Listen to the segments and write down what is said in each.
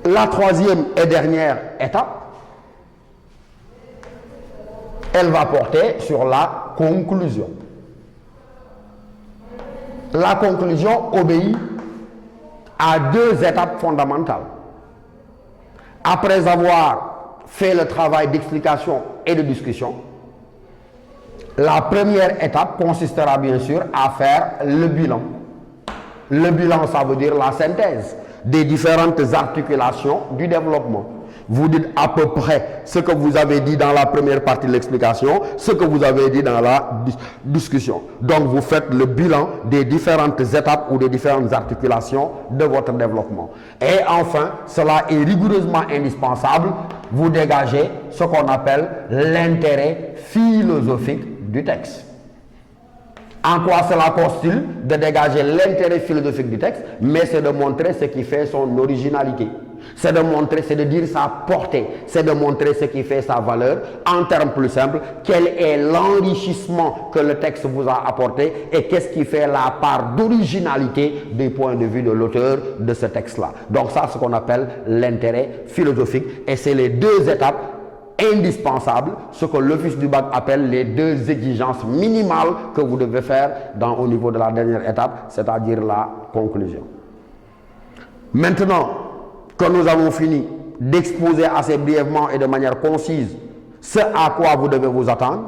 La troisième et dernière étape, elle va porter sur la conclusion. La conclusion obéit à deux étapes fondamentales. Après avoir fait le travail d'explication et de discussion, la première étape consistera bien sûr à faire le bilan. Le bilan, ça veut dire la synthèse des différentes articulations du développement. Vous dites à peu près ce que vous avez dit dans la première partie de l'explication, ce que vous avez dit dans la discussion. Donc vous faites le bilan des différentes étapes ou des différentes articulations de votre développement. Et enfin, cela est rigoureusement indispensable, vous dégagez ce qu'on appelle l'intérêt philosophique du texte. En quoi cela constitue de dégager l'intérêt philosophique du texte? Mais c'est de montrer ce qui fait son originalité. C'est de montrer, c'est de dire sa portée. C'est de montrer ce qui fait sa valeur. En termes plus simples, quel est l'enrichissement que le texte vous a apporté et qu'est-ce qui fait la part d'originalité du point de vue de l'auteur de ce texte-là. Donc ça, c'est ce qu'on appelle l'intérêt philosophique. Et c'est les deux étapes indispensable, ce que l'office du bac appelle les deux exigences minimales que vous devez faire au niveau de la dernière étape, c'est-à-dire la conclusion. Maintenant que nous avons fini d'exposer assez brièvement et de manière concise ce à quoi vous devez vous attendre,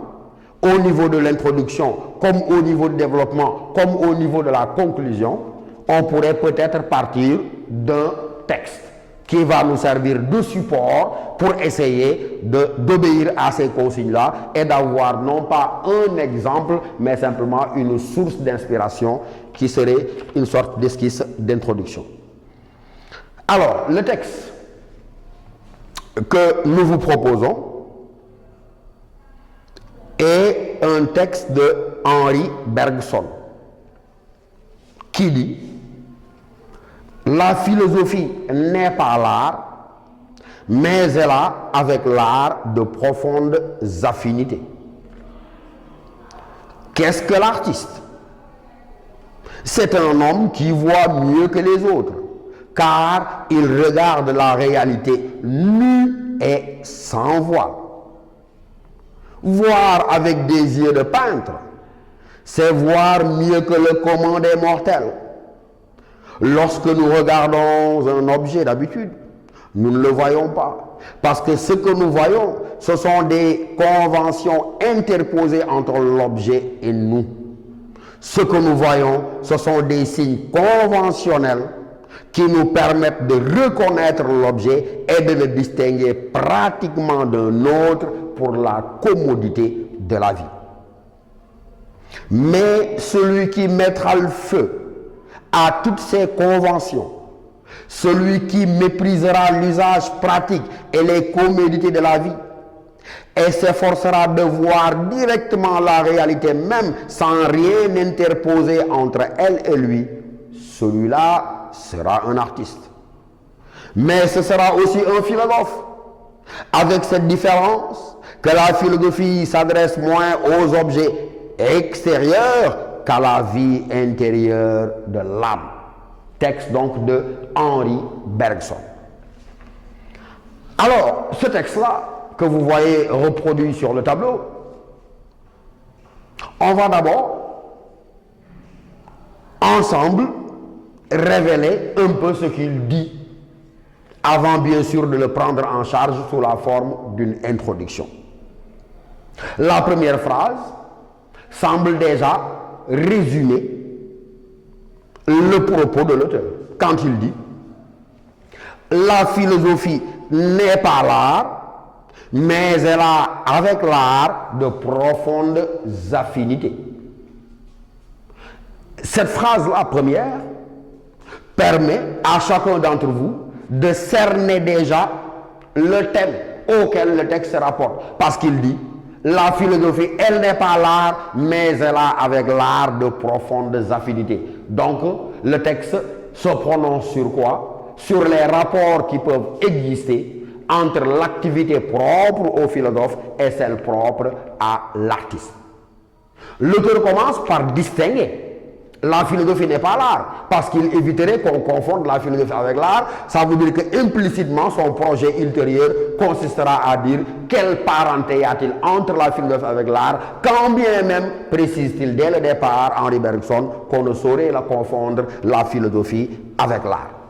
au niveau de l'introduction, comme au niveau du développement, comme au niveau de la conclusion, on pourrait peut-être partir d'un texte qui va nous servir de support pour essayer d'obéir à ces consignes-là et d'avoir non pas un exemple, mais simplement une source d'inspiration qui serait une sorte d'esquisse d'introduction. Alors, le texte que nous vous proposons est un texte de Henri Bergson qui dit: la philosophie n'est pas l'art, mais elle a avec l'art de profondes affinités. Qu'est-ce que l'artiste? C'est un homme qui voit mieux que les autres, car il regarde la réalité nue et sans voile. Voir avec des yeux de peintre, c'est voir mieux que le commun des mortels. Lorsque nous regardons un objet d'habitude, nous ne le voyons pas. Parce que ce que nous voyons, ce sont des conventions interposées entre l'objet et nous. Ce que nous voyons, ce sont des signes conventionnels qui nous permettent de reconnaître l'objet et de le distinguer pratiquement d'un autre pour la commodité de la vie. Mais celui qui mettra le feu à toutes ces conventions, celui qui méprisera l'usage pratique et les commodités de la vie et s'efforcera de voir directement la réalité même sans rien interposer entre elle et lui, celui-là sera un artiste. Mais ce sera aussi un philosophe, avec cette différence que la philosophie s'adresse moins aux objets extérieurs qu'à la vie intérieure de l'âme. Texte donc de Henri Bergson. Alors, ce texte-là, que vous voyez reproduit sur le tableau, on va d'abord, ensemble, révéler un peu ce qu'il dit, avant bien sûr de le prendre en charge sous la forme d'une introduction. La première phrase semble déjà résumer le propos de l'auteur quand il dit: la philosophie n'est pas l'art, mais elle a avec l'art de profondes affinités. Cette phrase-là première permet à chacun d'entre vous de cerner déjà le thème auquel le texte se rapporte, parce qu'il dit: la philosophie, elle n'est pas l'art, mais elle a avec l'art de profondes affinités. Donc, le texte se prononce sur quoi? Sur les rapports qui peuvent exister entre l'activité propre au philosophe et celle propre à l'artiste. L'auteur commence par distinguer La philosophie n'est pas l'art, parce qu'il éviterait qu'on confonde la philosophie avec l'art. Ça veut dire que implicitement son projet ultérieur consistera à dire quelle parenté y a-t-il entre la philosophie avec l'art, quand bien même précise-t-il dès le départ, Henri Bergson, qu'on ne saurait la confondre la philosophie avec l'art.